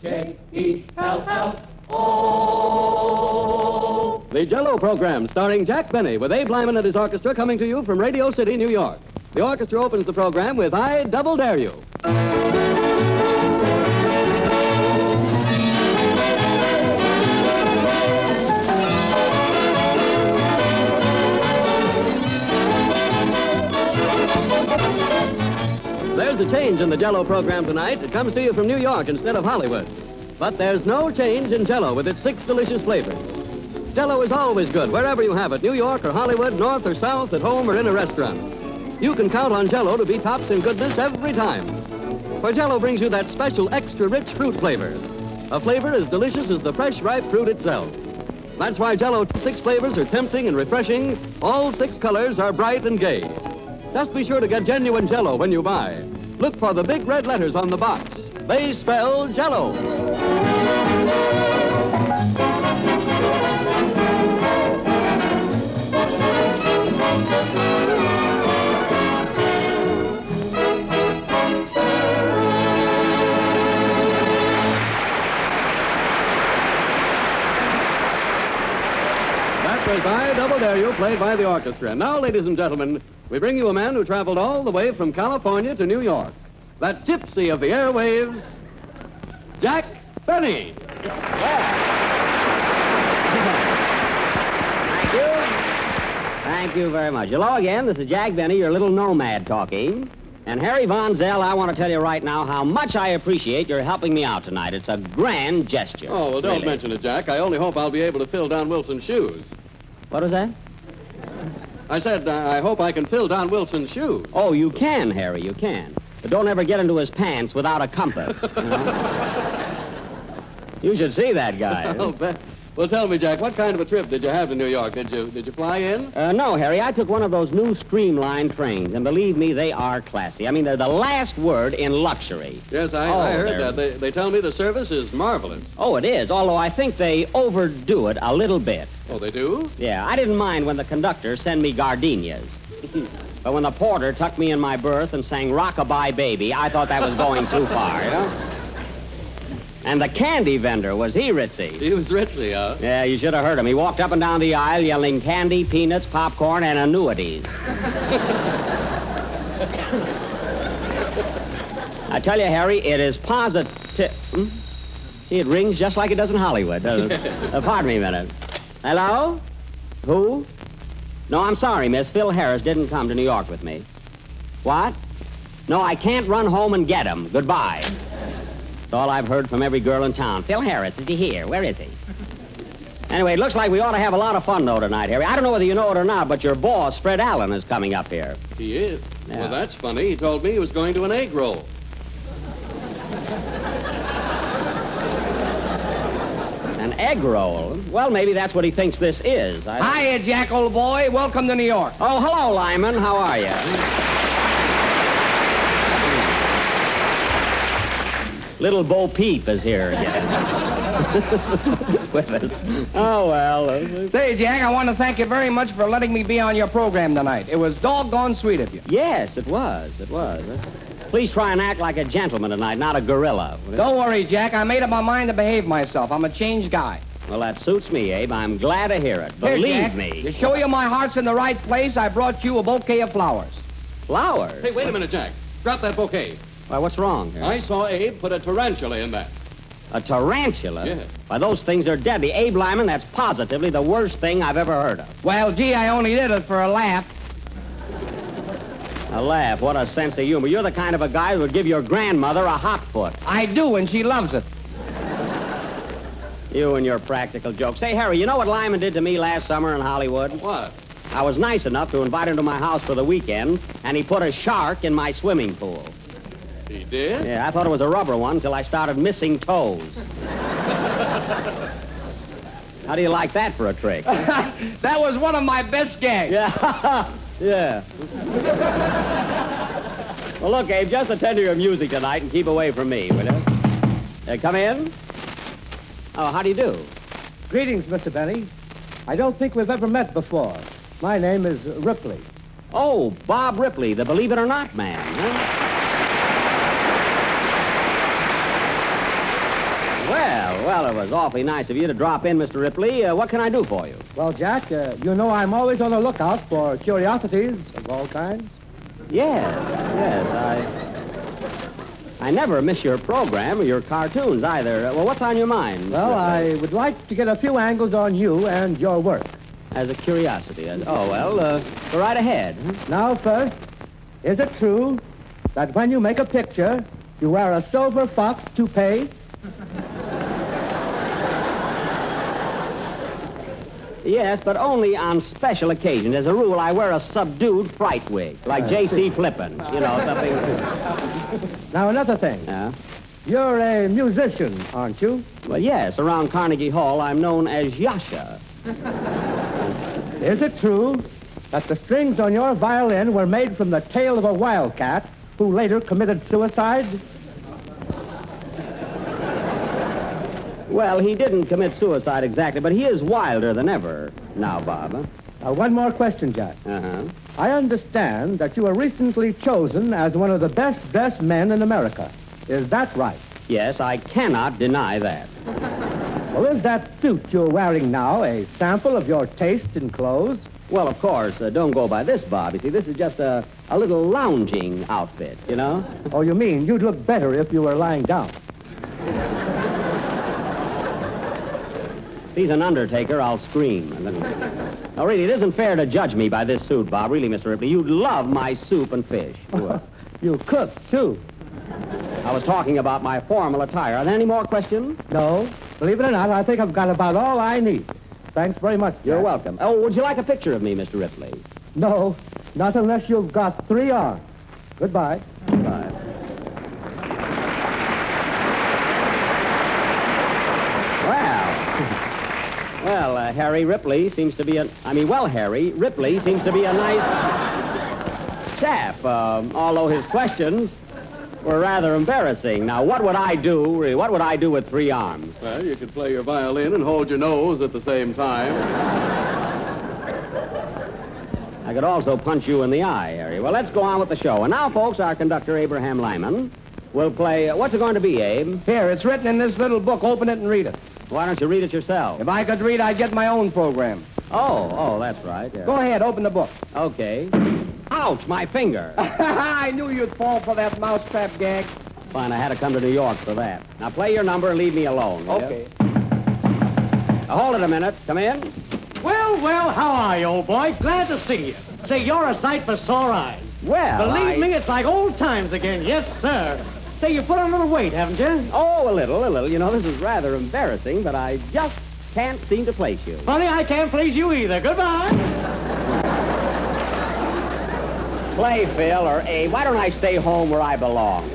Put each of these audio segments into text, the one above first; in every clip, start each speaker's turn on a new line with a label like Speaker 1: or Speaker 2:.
Speaker 1: J-E-L-L-O.
Speaker 2: The Jell-O program starring Jack Benny with Abe Lyman and his orchestra coming to you from Radio City, New York. The orchestra opens the program with I Double Dare You. There's a change in the Jell-O program tonight. It comes to you from New York instead of Hollywood. But there's no change in Jell-O with its 6 delicious flavors. Jell-O is always good wherever you have it, New York or Hollywood, north or south, at home or in a restaurant. You can count on Jell-O to be tops in goodness every time. For Jell-O brings you that special extra rich fruit flavor. A flavor as delicious as the fresh, ripe fruit itself. That's why Jell-O's 6 flavors are tempting and refreshing. All 6 colors are bright and gay. Just be sure to get genuine Jell-O when you buy. Look for the big red letters on the box. They spell Jell-O. That was I Double Dare You, played by the orchestra. Now, ladies and gentlemen, we bring you a man who traveled all the way from California to New York. That gypsy of the airwaves, Jack Benny.
Speaker 3: Thank you. Thank you very much. Hello again. This is Jack Benny, your little nomad talking. And Harry Von Zell, I want to tell you right now how much I appreciate your helping me out tonight. It's a grand gesture.
Speaker 2: Oh, well, don't
Speaker 3: really.
Speaker 2: mention it, Jack. I only hope I'll be able to fill Don Wilson's shoes.
Speaker 3: What was that?
Speaker 2: I said, I hope I can fill Don Wilson's shoes.
Speaker 3: Oh, you can, Harry, you can. But don't ever get into his pants without a compass. You know? You should see that guy.
Speaker 2: I'll bet. Well, tell me, Jack, what kind of a trip did you have to New York? Did you fly in?
Speaker 3: No, Harry, I took one of those new streamline trains, and believe me, they are classy. I mean, they're the last word in luxury.
Speaker 2: Yes, I heard that. They tell me the service is marvelous.
Speaker 3: Oh, it is, although I think they overdo it a little bit.
Speaker 2: Oh, they do?
Speaker 3: Yeah, I didn't mind when the conductor sent me gardenias. But when the porter tucked me in my berth and sang Rock-a-Bye Baby, I thought that was going too far, you know? And the candy vendor, was he ritzy?
Speaker 2: He was ritzy, huh?
Speaker 3: Yeah, you should have heard him. He walked up and down the aisle yelling candy, peanuts, popcorn, and annuities. I tell you, Harry, it is positive. See, it rings just like it does in Hollywood, doesn't it? Pardon me a minute. Hello? Who? No, I'm sorry, miss. Phil Harris didn't come to New York with me. What? No, I can't run home and get him. Goodbye. That's all I've heard from every girl in town. Phil Harris, is he here? Where is he? Anyway, it looks like we ought to have a lot of fun, though, tonight, Harry. I don't know whether you know it or not, but your boss, Fred Allen, is coming up here.
Speaker 2: He is?
Speaker 3: Yeah.
Speaker 2: Well, that's funny. He told me he was going to an egg roll.
Speaker 3: An egg roll? Well, maybe that's what he thinks this is.
Speaker 4: Hiya, Jack, old boy. Welcome to New York.
Speaker 3: Oh, hello, Lyman. How are you? Little Bo Peep is here again. With us. Oh, well.
Speaker 4: Say, Jack, I want to thank you very much for letting me be on your program tonight. It was doggone sweet of you.
Speaker 3: Yes, it was. It was. Please try and act like a gentleman tonight, not a gorilla.
Speaker 4: Don't worry, Jack. I made up my mind to behave myself. I'm a changed guy.
Speaker 3: Well, that suits me, Abe. I'm glad to hear it.
Speaker 4: Here,
Speaker 3: Believe
Speaker 4: Jack,
Speaker 3: me.
Speaker 4: To show you my heart's in the right place, I brought you a bouquet of flowers.
Speaker 3: Flowers?
Speaker 2: Hey, wait a minute, Jack. Drop that bouquet.
Speaker 3: Why, what's wrong here?
Speaker 2: I saw Abe put a tarantula in that.
Speaker 3: A tarantula?
Speaker 2: Yeah.
Speaker 3: Why, those things are deadly. Abe Lyman, that's positively the worst thing I've ever heard of.
Speaker 4: Well, gee, I only did it for a laugh.
Speaker 3: A laugh. What a sense of humor. You're the kind of a guy who would give your grandmother a hot foot.
Speaker 4: I do, and she loves it.
Speaker 3: You and your practical jokes. Say, Harry, you know what Lyman did to me last summer in Hollywood?
Speaker 2: What?
Speaker 3: I was nice enough to invite him to my house for the weekend, and he put a shark in my swimming pool.
Speaker 2: He did?
Speaker 3: Yeah, I thought it was a rubber one until I started missing toes. How do you like that for a trick?
Speaker 4: That was one of my best gags.
Speaker 3: Yeah. Yeah. Well, look, Abe, just attend to your music tonight and keep away from me, will you? Come in. Oh, how do you do?
Speaker 5: Greetings, Mr. Benny. I don't think we've ever met before. My name is Ripley.
Speaker 3: Oh, Bob Ripley, the Believe It or Not man, huh? Well, it was awfully nice of you to drop in, Mr. Ripley. What can I do for you?
Speaker 5: Well, Jack, you know I'm always on the lookout for curiosities of all kinds.
Speaker 3: Yes. I never miss your program or your cartoons either. Well, what's on your mind?
Speaker 5: Well, I would like to get a few angles on you and your work.
Speaker 3: As a curiosity. Go right ahead.
Speaker 5: Now, first, is it true that when you make a picture, you wear a silver fox toupee?
Speaker 3: Yes, but only on special occasions. As a rule, I wear a subdued fright wig, like J.C. Flippin. Something.
Speaker 5: Now, another thing.
Speaker 3: Yeah?
Speaker 5: You're a musician, aren't you?
Speaker 3: Well, yes. Around Carnegie Hall, I'm known as Yasha.
Speaker 5: Is it true that the strings on your violin were made from the tail of a wildcat who later committed suicide?
Speaker 3: Well, he didn't commit suicide exactly, but he is wilder than ever now, Bob.
Speaker 5: One more question, Jack.
Speaker 3: Uh-huh.
Speaker 5: I understand that you were recently chosen as one of the best-dressed men in America. Is that right?
Speaker 3: Yes, I cannot deny that.
Speaker 5: Well, is that suit you're wearing now a sample of your taste in clothes?
Speaker 3: Well, of course, don't go by this, Bob. You see, this is just a little lounging outfit, you know?
Speaker 5: Oh, you mean you'd look better if you were lying down?
Speaker 3: If he's an undertaker, I'll scream. No, really, it isn't fair to judge me by this suit, Bob. Really, Mr. Ripley, you'd love my soup and fish.
Speaker 5: You cook, too.
Speaker 3: I was talking about my formal attire. Are there any more questions?
Speaker 5: No. Believe it or not, I think I've got about all I need. Thanks very much, Jack.
Speaker 3: You're welcome. Oh, would you like a picture of me, Mr. Ripley?
Speaker 5: No, not unless you've got 3 arms. Goodbye.
Speaker 3: Bye. Well, Harry Ripley seems to be Harry Ripley seems to be a nice chap, although his questions were rather embarrassing. Now, what would I do with 3 arms?
Speaker 2: Well, you could play your violin and hold your nose at the same time.
Speaker 3: I could also punch you in the eye, Harry. Well, let's go on with the show. And now, folks, our conductor, Abraham Lyman, will play... what's it going to be, Abe?
Speaker 4: Here, it's written in this little book. Open it and read it.
Speaker 3: Why don't you read it yourself?
Speaker 4: If I could read, I'd get my own program.
Speaker 3: Oh, that's right. Yeah.
Speaker 4: Go ahead, open the book.
Speaker 3: Okay. Ouch, my finger.
Speaker 4: I knew you'd fall for that mousetrap gag.
Speaker 3: Fine, I had to come to New York for that. Now, play your number and leave me alone.
Speaker 4: Okay.
Speaker 3: Now, hold it a minute. Come in.
Speaker 1: Well, how are you, old boy? Glad to see you. Say, you're a sight for sore eyes.
Speaker 3: Well,
Speaker 1: Believe me, it's like old times again. Yes, sir. Say, you put on a little weight, haven't you?
Speaker 3: Oh, a little. You know, this is rather embarrassing, but I just can't seem to place you.
Speaker 1: Funny, I can't please you either. Goodbye.
Speaker 3: Play, Phil, or Abe. Why don't I stay home where I belong?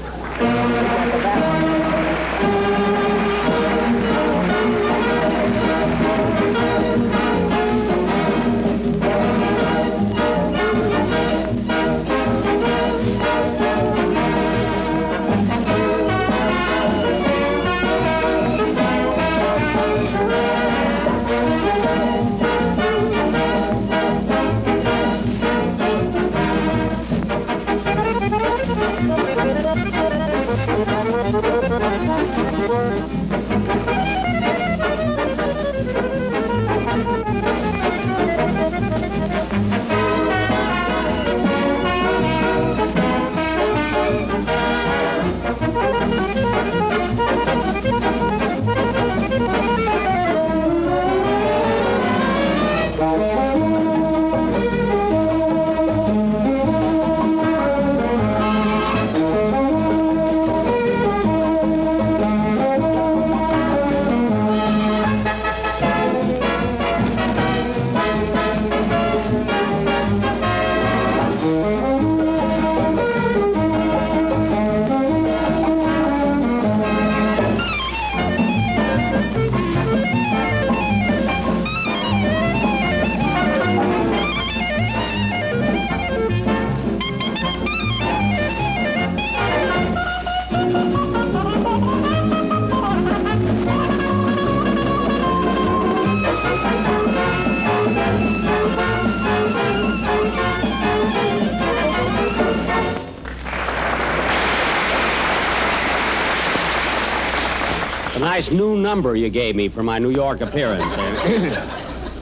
Speaker 3: A nice new number you gave me for my New York appearance.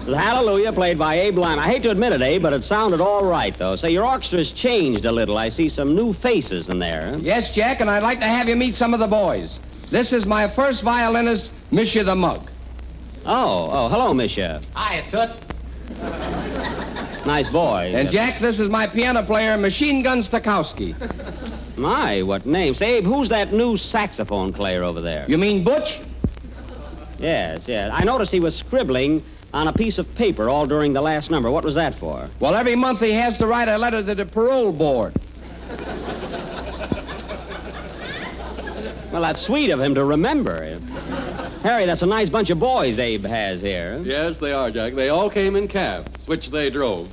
Speaker 3: Hallelujah, played by Abe Lyman. I hate to admit it, Abe, but it sounded all right, though. Say, your orchestra's changed a little. I see some new faces in there.
Speaker 4: Yes, Jack, and I'd like to have you meet some of the boys. This is my first violinist, Misha the Mug.
Speaker 3: Oh, hello, Misha.
Speaker 1: Hiya, Toots.
Speaker 3: Nice boy.
Speaker 4: And, Jack, this is my piano player, Machine Gun Stokowski.
Speaker 3: My, what name? Say, Abe, who's that new saxophone player over there?
Speaker 4: You mean Butch?
Speaker 3: Yes. I noticed he was scribbling on a piece of paper all during the last number. What was that for?
Speaker 4: Well, every month he has to write a letter to the parole board.
Speaker 3: Well, that's sweet of him to remember. Harry, that's a nice bunch of boys Abe has here.
Speaker 2: Yes, they are, Jack. They all came in cabs, which they drove.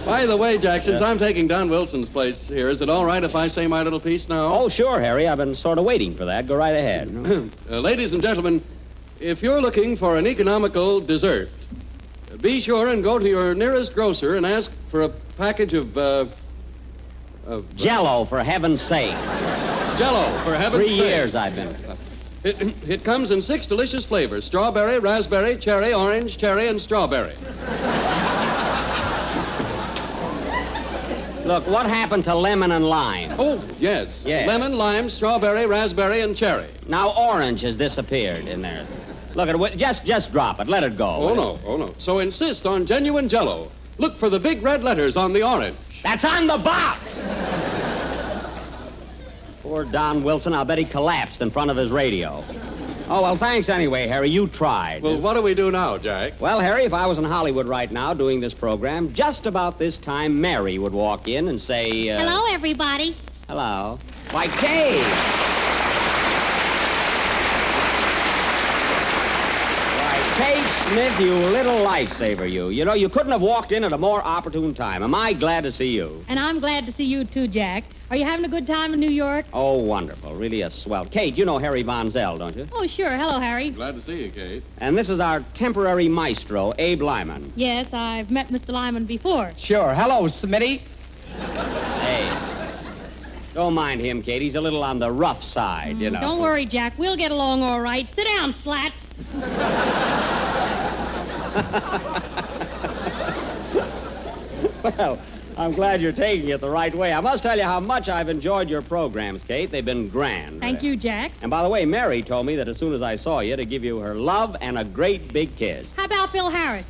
Speaker 2: By the way, Jack, since I'm taking Don Wilson's place here, is it all right if I say my little piece now?
Speaker 3: Oh, sure, Harry. I've been sort of waiting for that. Go right ahead.
Speaker 2: Ladies and gentlemen, if you're looking for an economical dessert, be sure and go to your nearest grocer and ask for a package of
Speaker 3: Jell-O, for heaven's sake.
Speaker 2: Jell-O, for heaven's
Speaker 3: 3
Speaker 2: sake.
Speaker 3: years I've been.
Speaker 2: It comes in 6 delicious flavors: strawberry, raspberry, cherry, orange, cherry, and strawberry.
Speaker 3: Look, what happened to lemon and lime?
Speaker 2: Oh, yes.
Speaker 3: Yes.
Speaker 2: Lemon, lime, strawberry, raspberry, and cherry.
Speaker 3: Now orange has disappeared in there. Look at it. Just drop it. Let it go.
Speaker 2: Oh, no. So insist on genuine Jell-O. Look for the big red letters on the orange.
Speaker 3: That's on the box! Poor Don Wilson, I'll bet he collapsed in front of his radio. Oh, well, thanks anyway, Harry. You tried.
Speaker 2: Well, what do we do now, Jack?
Speaker 3: Well, Harry, if I was in Hollywood right now doing this program, just about this time, Mary would walk in and say,
Speaker 6: Hello, everybody.
Speaker 3: Hello. Why, Kate! Why, Kate Smith, you little lifesaver, you. You know, you couldn't have walked in at a more opportune time. Am I glad to see you?
Speaker 6: And I'm glad to see you, too, Jack. Are you having a good time in New York?
Speaker 3: Oh, wonderful. Really a swell. Kate, you know Harry Von Zell, don't you?
Speaker 6: Oh, sure. Hello, Harry.
Speaker 2: Glad to see you, Kate.
Speaker 3: And this is our temporary maestro, Abe Lyman.
Speaker 6: Yes, I've met Mr. Lyman before.
Speaker 4: Sure. Hello, Smitty.
Speaker 3: Hey. Don't mind him, Kate. He's a little on the rough side, you know.
Speaker 6: Don't worry, Jack. We'll get along all right. Sit down, Slat.
Speaker 3: Well, I'm glad you're taking it the right way. I must tell you how much I've enjoyed your programs, Kate. They've been grand.
Speaker 6: Thank you, Jack.
Speaker 3: And by the way, Mary told me that as soon as I saw you, to give you her love and a great big kiss.
Speaker 6: How about Phil Harris?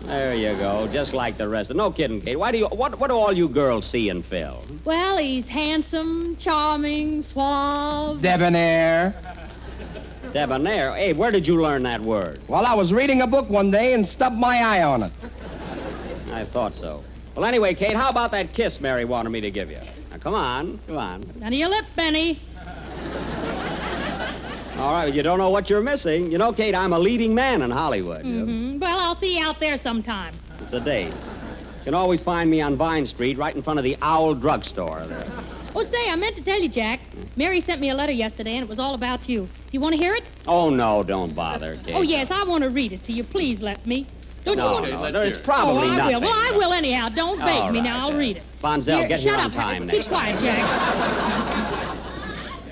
Speaker 3: There you go, just like the rest. No kidding, Kate. What do all you girls see in Phil?
Speaker 6: Well, he's handsome, charming, suave.
Speaker 4: Debonair.
Speaker 3: Debonair? Abe, where did you learn that word?
Speaker 4: Well, I was reading a book one day and stubbed my eye on it.
Speaker 3: I thought so. Well, anyway, Kate, how about that kiss Mary wanted me to give you? Now, come on.
Speaker 6: None of your lip, Benny.
Speaker 3: All right, you don't know what you're missing. You know, Kate, I'm a leading man in Hollywood.
Speaker 6: Well, I'll see you out there sometime.
Speaker 3: It's a date. You can always find me on Vine Street, right in front of the Owl Drugstore there.
Speaker 6: Oh, say, I meant to tell you, Jack. Mary sent me a letter yesterday, and it was all about you. Do you want to hear it?
Speaker 3: Oh, no, don't bother, Kate.
Speaker 6: Oh, yes, I want to read it to you. Please let me. Don't you want
Speaker 3: No,
Speaker 2: let's
Speaker 3: there's
Speaker 2: hear it.
Speaker 3: probably
Speaker 6: I
Speaker 3: nothing.
Speaker 6: will. Well, I will anyhow. Don't beg
Speaker 3: All
Speaker 6: me
Speaker 3: right,
Speaker 6: now. I'll read it.
Speaker 3: Von Zell, get here
Speaker 6: shut
Speaker 3: on
Speaker 6: up,
Speaker 3: time
Speaker 6: Harry.
Speaker 3: next
Speaker 6: Keep quiet, Jack.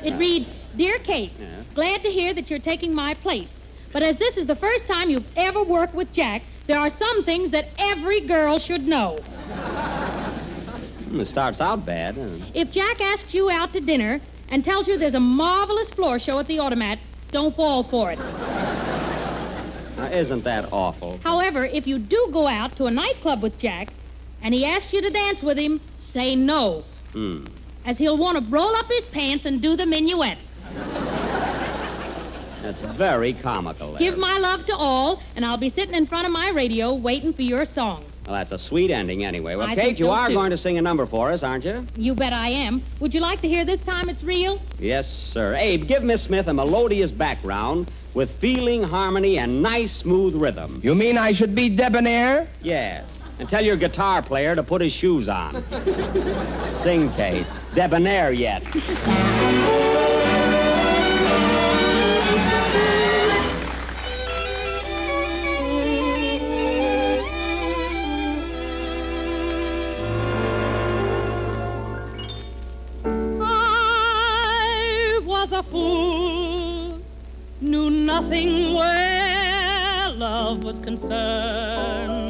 Speaker 6: It reads, Dear Kate,
Speaker 3: Yeah.
Speaker 6: glad to hear that you're taking my place. But as this is the first time you've ever worked with Jack, there are some things that every girl should know.
Speaker 3: It starts out bad. Huh?
Speaker 6: If Jack asks you out to dinner and tells you there's a marvelous floor show at the Automat, don't fall for it.
Speaker 3: Now, isn't that awful?
Speaker 6: However, if you do go out to a nightclub with Jack and he asks you to dance with him, say no, as he'll want to roll up his pants and do the minuet.
Speaker 3: That's very comical. There.
Speaker 6: Give my love to all, and I'll be sitting in front of my radio waiting for your song.
Speaker 3: Well, that's a sweet ending anyway. Well,
Speaker 6: I
Speaker 3: Kate,
Speaker 6: think
Speaker 3: you
Speaker 6: so,
Speaker 3: are
Speaker 6: too.
Speaker 3: going to sing a number for us, aren't you?
Speaker 6: You bet I am. Would you like to hear This Time It's Real?
Speaker 3: Yes, sir. Abe, give Miss Smith a melodious background with feeling, harmony, and nice, smooth rhythm.
Speaker 4: You mean I should be debonair?
Speaker 3: Yes. And tell your guitar player to put his shoes on. Sing, Kate. Debonair yet.
Speaker 6: I was nothing where love was concerned.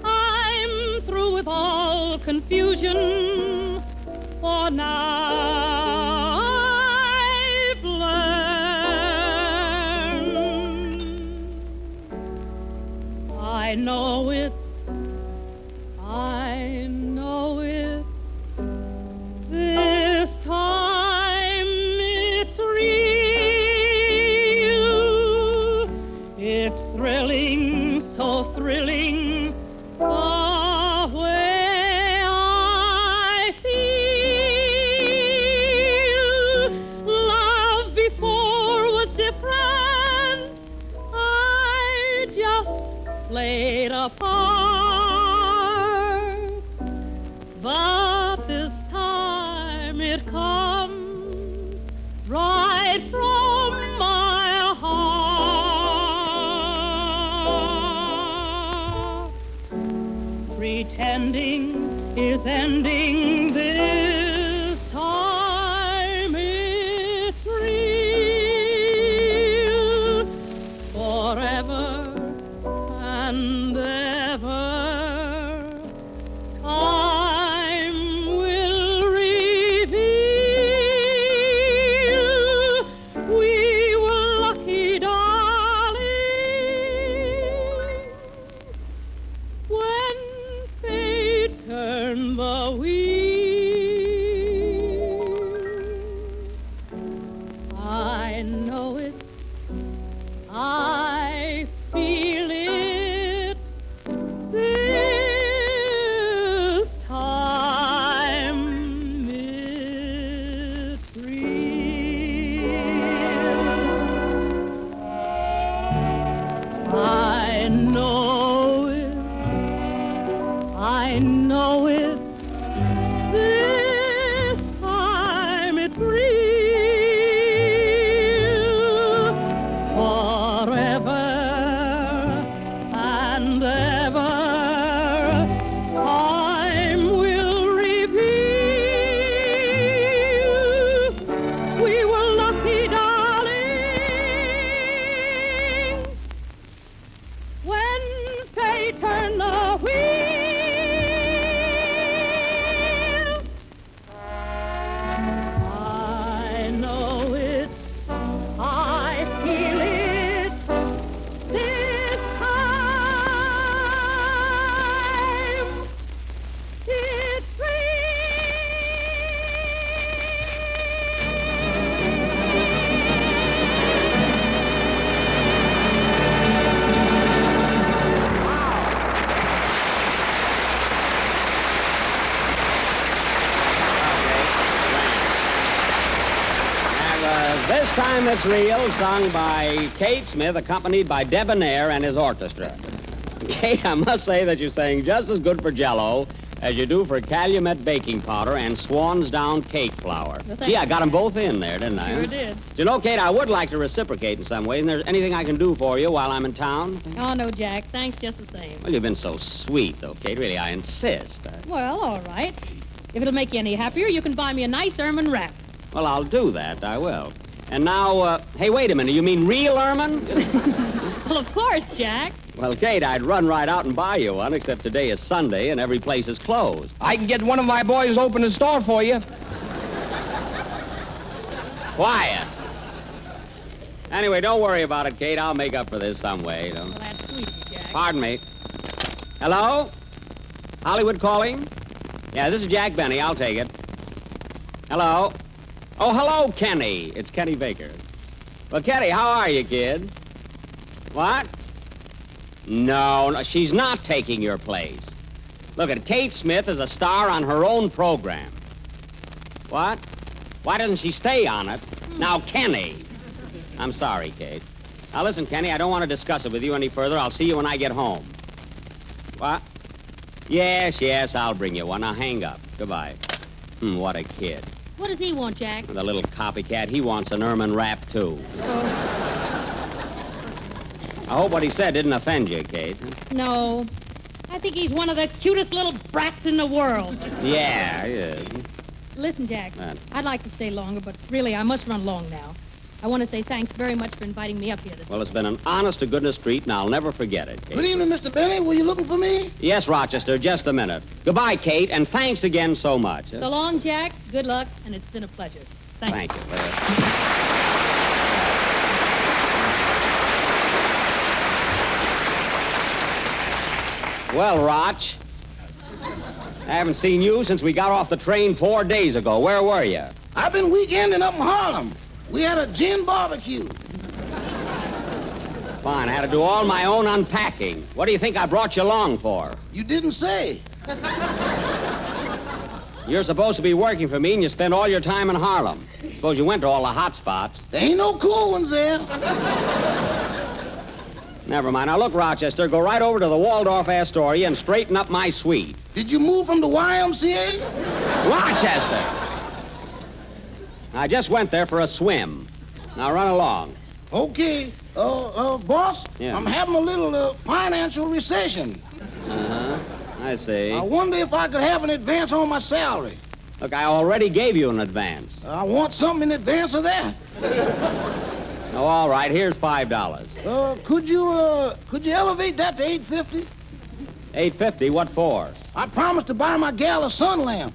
Speaker 6: I'm through with all confusion, for now I've learned. I know it, this time it's real. It's thrilling, so thrilling, the way I feel. Love before was different. I just played a part. But this time it comes right from my heart. Pretending is ending this time. It's real. Forever and ever. Time will reveal we were lucky, darling, when fate turned the wheel. I know it, I feel it. This time it's real. I know it, I know it. This time it's real. Forever and ever, time will reveal we were lucky, darling, when fate turned the wheel. I know it, I feel it. This time it's
Speaker 3: This Time It's Real, sung by Kate Smith, accompanied by Debonair and his orchestra. Kate, I must say that you sang just as good for Jell-O as you do for Calumet baking powder and Swan's Down cake flour.
Speaker 6: Well, thank
Speaker 3: Gee, I
Speaker 6: you,
Speaker 3: got them
Speaker 6: Jack.
Speaker 3: both in there, didn't I?
Speaker 6: Sure did.
Speaker 3: You know, Kate, I would like to reciprocate in some ways. Isn't there anything I can do for you while I'm in town?
Speaker 6: Oh, no, Jack. Thanks just the same.
Speaker 3: Well, you've been so sweet, though, Kate. Really, I insist.
Speaker 6: Well, all right. If it'll make you any happier, you can buy me a nice ermine wrap.
Speaker 3: Well, I'll do that. I will. And now, hey, wait a minute. You mean real ermine?
Speaker 6: Well, of course, Jack.
Speaker 3: Well, Kate, I'd run right out and buy you one, except today is Sunday and every place is closed.
Speaker 4: I can get one of my boys to open the store for you.
Speaker 3: Quiet. Anyway, don't worry about it, Kate. I'll make up for this some way.
Speaker 6: Well, that's sweet, Jack.
Speaker 3: Pardon me. Hello? Hollywood calling? Yeah, this is Jack Benny. I'll take it. Hello? Oh, hello, Kenny. It's Kenny Baker. Well, Kenny, how are you, kid? What? No, she's not taking your place. Look, Kate Smith is a star on her own program. What? Why doesn't she stay on it? Now, Kenny. I'm sorry, Kate. Now, listen, Kenny, I don't want to discuss it with you any further. I'll see you when I get home. What? Yes, I'll bring you one. Now, hang up. Goodbye. What a kid.
Speaker 6: What does he want, Jack?
Speaker 3: The little copycat, he wants an ermine wrap, too.
Speaker 6: Oh,
Speaker 3: I hope what he said didn't offend you, Kate.
Speaker 6: no. I think he's one of the cutest little brats in the world.
Speaker 3: Yeah, he is.
Speaker 6: Listen, Jack,
Speaker 3: What?
Speaker 6: I'd like to stay longer, but really, I must run along now. I want to say thanks very much for inviting me up here this
Speaker 3: Well, it's been an honest-to-goodness treat, and I'll never forget it, Kate.
Speaker 7: Good evening, Mr. Benny. Were you looking for me?
Speaker 3: Yes, Rochester, just a minute. Goodbye, Kate, and thanks again so much.
Speaker 6: So long, Jack. Good luck, and it's been a pleasure.
Speaker 3: Thank you. Well, Roch, I haven't seen you since we got off the train 4 days ago. Where were you?
Speaker 7: I've been weekending up in Harlem. We had a gin barbecue.
Speaker 3: Fine, I had to do all my own unpacking. What do you think I brought you along for?
Speaker 7: You didn't say.
Speaker 3: You're supposed to be working for me, and you spend all your time in Harlem. Suppose you went to all the hot spots.
Speaker 7: There ain't no cool ones there.
Speaker 3: Never mind. Now, look, Rochester, go right over to the Waldorf Astoria and straighten up my suite.
Speaker 7: Did you move from the YMCA?
Speaker 3: Rochester! I just went there for a swim. Now, run along.
Speaker 7: Okay. Boss,
Speaker 3: Yeah.
Speaker 7: I'm having a little financial recession.
Speaker 3: Uh-huh. I see.
Speaker 7: I wonder if I could have an advance on my salary.
Speaker 3: Look, I already gave you an advance.
Speaker 7: I want something in advance of that.
Speaker 3: Oh, all right. Here's $5.
Speaker 7: Could you elevate that to $8.50?
Speaker 3: $8.50? What for?
Speaker 7: I promised to buy my gal a sun lamp.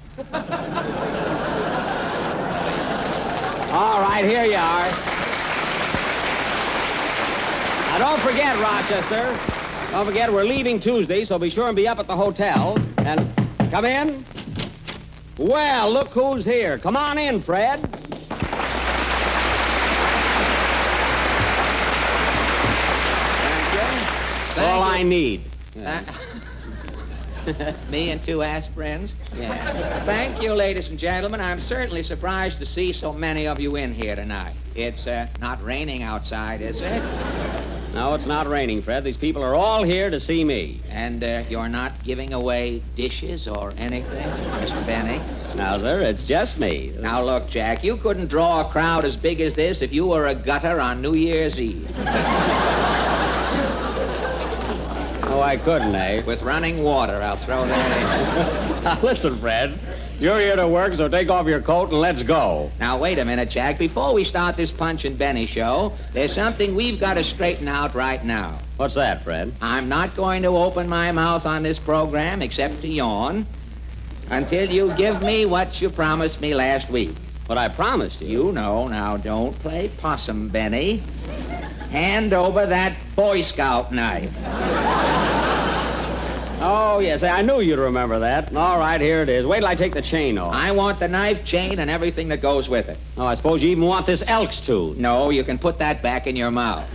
Speaker 3: All right, here you are. Now, don't forget, Rochester. Don't forget, we're leaving Tuesday, so be sure and be up at the hotel. And come in. Well, look who's here. Come on in, Fred. All I need.
Speaker 8: Me and two ass friends?
Speaker 3: Yeah.
Speaker 8: Thank you, ladies and gentlemen. I'm certainly surprised to see so many of you in here tonight. It's not raining outside, is it?
Speaker 3: No, it's not raining, Fred. These people are all here to see me.
Speaker 8: And you're not giving away dishes or anything, Mr. Benny?
Speaker 3: Now, sir, it's just me.
Speaker 8: Now, look, Jack, you couldn't draw a crowd as big as this if you were a gutter on New Year's Eve.
Speaker 3: Oh, I couldn't, eh?
Speaker 8: With running water, I'll throw that in.
Speaker 3: Now, listen, Fred. You're here to work, so take off your coat and let's go.
Speaker 8: Now, wait a minute, Jack. Before we start this Punch and Benny show, there's something we've got to straighten out right now.
Speaker 3: What's that, Fred?
Speaker 8: I'm not going to open my mouth on this program, except to yawn, until you give me what you promised me last week.
Speaker 3: What I promised you?
Speaker 8: You know. Now, don't play possum, Benny. Hand over that Boy Scout knife.
Speaker 3: Oh, yes, I knew you'd remember that. All right, here it is. Wait till I take the chain off.
Speaker 8: I want the knife, chain, and everything that goes with it.
Speaker 3: Oh, I suppose you even want this elk's tooth.
Speaker 8: No, you can put that back in your mouth.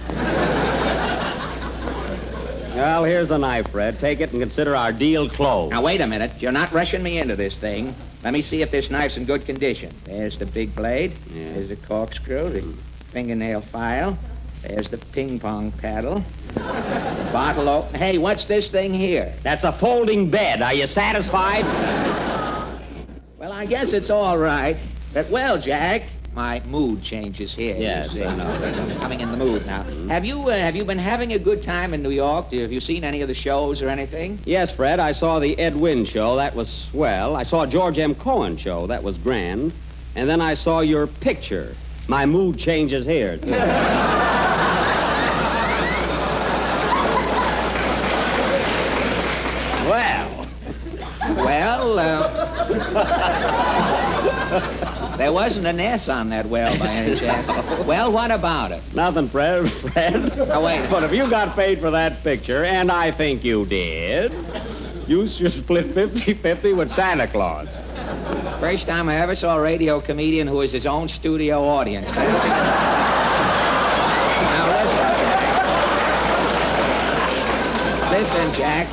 Speaker 3: Well, here's the knife, Fred. Take it and consider our deal closed.
Speaker 8: Now, wait a minute. You're not rushing me into this thing. Let me see if this knife's in good condition. There's the big blade.
Speaker 3: Yeah.
Speaker 8: There's the corkscrew, the fingernail file. There's the ping-pong paddle. Bottle open. Hey, what's this thing here?
Speaker 3: That's a folding bed. Are you satisfied?
Speaker 8: Well, I guess it's all right. But, well, Jack, my mood changes here.
Speaker 3: Yes,
Speaker 8: you see.
Speaker 3: I know.
Speaker 8: I'm coming in the mood now. Have you been having a good time in New York? Have you seen any of the shows or anything?
Speaker 3: Yes, Fred, I saw the Ed Wynn show. That was swell. I saw George M. Cohan show. That was grand. And then I saw your picture. My mood changes here.
Speaker 8: Well, there wasn't an S on that well by any chance. Well, what about it?
Speaker 3: Nothing, Fred.
Speaker 8: Now, wait.
Speaker 3: But if you got paid for that picture, and I think you did, you should split 50-50 with Santa Claus.
Speaker 8: First time I ever saw a radio comedian who was his own studio audience. Now, listen, Jack,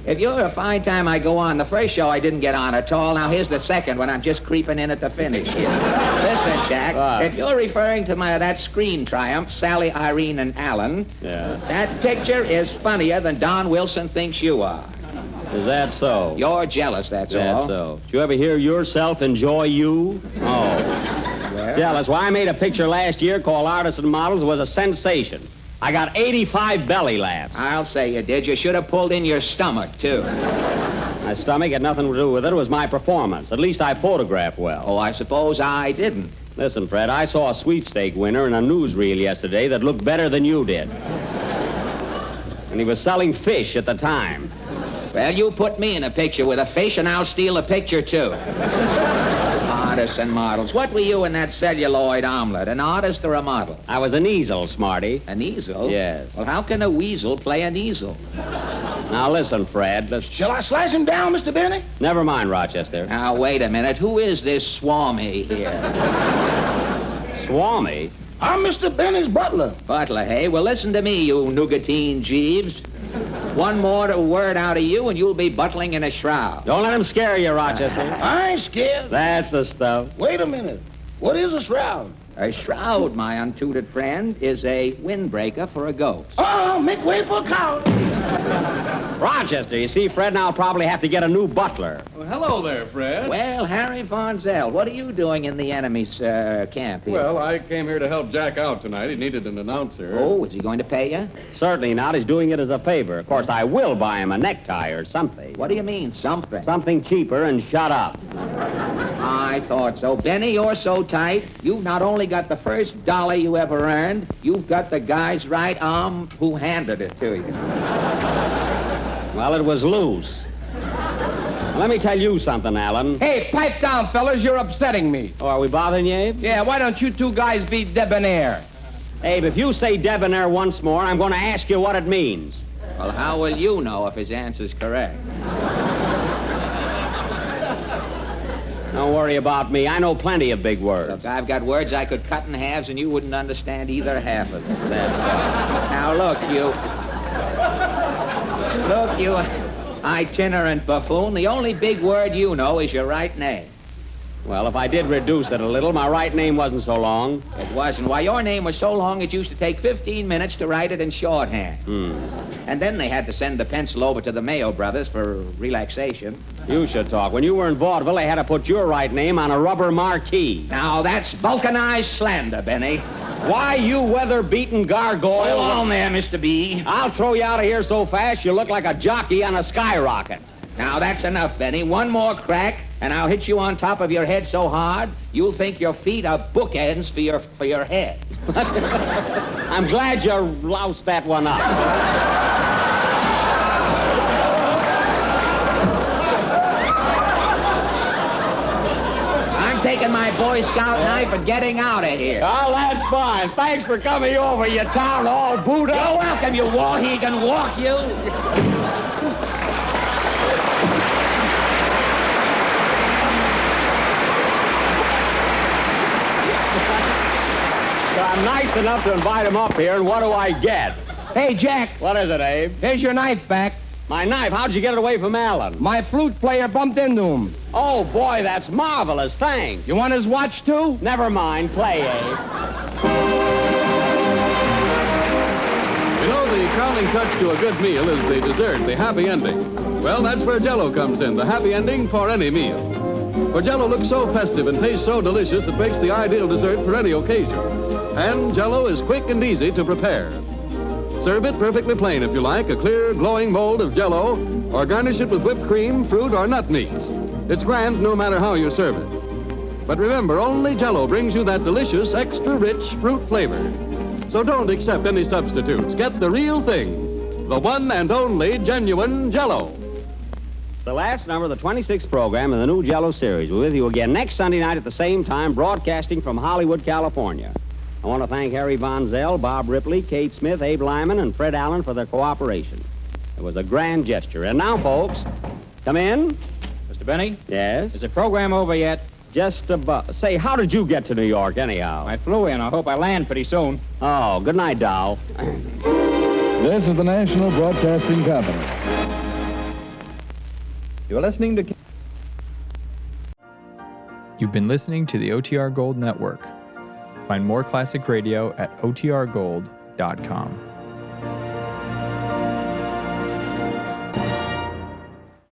Speaker 8: if you're a fine time I go on, the first show I didn't get on at all. Now, here's the second one. I'm just creeping in at the finish here. Listen, Jack, if you're referring to that screen triumph, Sally, Irene, and Alan, that picture is funnier than Don Wilson thinks you are.
Speaker 3: Is that so?
Speaker 8: You're jealous, that's all.
Speaker 3: That's so. Did you ever hear yourself enjoy you? Oh.
Speaker 8: Well,
Speaker 3: Jealous. Why, I made a picture last year called Artists and Models. It was a sensation. I got 85 belly laughs.
Speaker 8: I'll say you did. You should have pulled in your stomach, too.
Speaker 3: Now, My stomach had nothing to do with it. It was my performance. At least I photographed well.
Speaker 8: Oh, I suppose I didn't.
Speaker 3: Listen, Fred, I saw a sweepstake winner in a newsreel yesterday that looked better than you did. And he was selling fish at the time.
Speaker 8: Well, you put me in a picture with a fish, and I'll steal a picture, too. Artists and models. What were you in that celluloid omelet, an artist or a model?
Speaker 3: I was an easel, Smarty.
Speaker 8: An easel?
Speaker 3: Yes.
Speaker 8: Well, how can a weasel play an easel?
Speaker 3: Now, listen, Fred.
Speaker 7: Shall I slice him down, Mr. Benny?
Speaker 3: Never mind, Rochester.
Speaker 8: Now, wait a minute. Who is this Swami here?
Speaker 3: Swami?
Speaker 7: I'm Mr. Benny's butler.
Speaker 8: Butler, hey? Well, listen to me, you Nougatine Jeeves. One more word out of you, and you'll be butling in a shroud.
Speaker 3: Don't let him scare you, Rochester.
Speaker 7: I ain't scared.
Speaker 3: That's the stuff.
Speaker 7: Wait a minute. What is a shroud?
Speaker 8: A shroud, my untutored friend, is a windbreaker for a ghost.
Speaker 7: Oh, make way for a couch.
Speaker 3: Rochester, you see, Fred and I'll probably have to get a new butler.
Speaker 9: Well, hello there, Fred.
Speaker 8: Well, Harry Von Zell, what are you doing in the enemy's camp here?
Speaker 9: Well, I came here to help Jack out tonight. He needed an announcer.
Speaker 8: Oh, is he going to pay you?
Speaker 3: Certainly not. He's doing it as a favor. Of course, I will buy him a necktie or something.
Speaker 8: What do you mean, something?
Speaker 3: Something cheaper and shut up.
Speaker 8: I thought so. Benny, you're so tight. You've not only got the first dollar you ever earned, you've got the guy's right arm who handed it to you.
Speaker 3: Well, it was loose. Let me tell you something, Alan.
Speaker 4: Hey, pipe down, fellas. You're upsetting me.
Speaker 3: Oh, are we bothering you, Abe?
Speaker 4: Yeah, why don't you two guys be debonair?
Speaker 3: Abe, if you say debonair once more, I'm going to ask you what it means.
Speaker 8: Well, how will you know if his answer's correct?
Speaker 3: Don't worry about me. I know plenty of big words.
Speaker 8: Look, I've got words I could cut in halves, and you wouldn't understand either half of them. Now, look, you itinerant buffoon. The only big word you know is your right name.
Speaker 3: Well, if I did reduce it a little, my right name wasn't so long.
Speaker 8: It wasn't. Why, your name was so long it used to take 15 minutes to write it in shorthand. And then they had to send the pencil over to the Mayo brothers for relaxation.
Speaker 3: You should talk. When you were in vaudeville, they had to put your right name on a rubber marquee.
Speaker 8: Now, that's vulcanized slander, Benny.
Speaker 3: Why, you weather-beaten gargoyle...
Speaker 8: Go on there, Mr. B.
Speaker 3: I'll throw you out of here so fast you look like a jockey on a skyrocket.
Speaker 8: Now, that's enough, Benny. One more crack, and I'll hit you on top of your head so hard, you'll think your feet are bookends for your head.
Speaker 3: I'm glad you loused that one up.
Speaker 8: I'm taking my Boy Scout knife and getting out of here.
Speaker 3: Oh, that's fine. Thanks for coming over, you town all booed up.
Speaker 8: You're welcome, you war-hegan, walk you.
Speaker 3: I'm nice enough to invite him up here, and what do I get?
Speaker 4: Hey, Jack.
Speaker 3: What is it, Abe?
Speaker 4: Here's your knife back.
Speaker 3: My knife? How'd you get it away from Alan?
Speaker 4: My flute player bumped into him.
Speaker 3: Oh, boy, that's marvelous. Thanks.
Speaker 4: You want his watch, too?
Speaker 3: Never mind. Play, Abe.
Speaker 9: You know, the crowning touch to a good meal is the dessert, the happy ending. Well, that's where Jell-O comes in, the happy ending for any meal. For Jell-O looks so festive and tastes so delicious, it makes the ideal dessert for any occasion. And Jell-O is quick and easy to prepare. Serve it perfectly plain if you like, a clear, glowing mold of Jell-O, or garnish it with whipped cream, fruit, or nut meats. It's grand no matter how you serve it. But remember, only Jell-O brings you that delicious, extra rich fruit flavor. So don't accept any substitutes. Get the real thing, the one and only genuine Jell-O.
Speaker 3: The last number of the 26th program in the new Jell-O series. We're with you again next Sunday night at the same time, broadcasting from Hollywood, California. I want to thank Harry Von Zell, Bob Ripley, Kate Smith, Abe Lyman, and Fred Allen for their cooperation. It was a grand gesture. And now, folks, come in.
Speaker 10: Mr. Benny?
Speaker 3: Yes?
Speaker 10: Is the program over yet?
Speaker 3: Just about. Say, how did you get to New York, anyhow?
Speaker 10: I flew in. I hope I land pretty soon.
Speaker 3: Oh, good night, doll.
Speaker 11: This is the National Broadcasting Company. You're listening to...
Speaker 12: You've been listening to the OTR Gold Network. Find more classic radio at otrgold.com.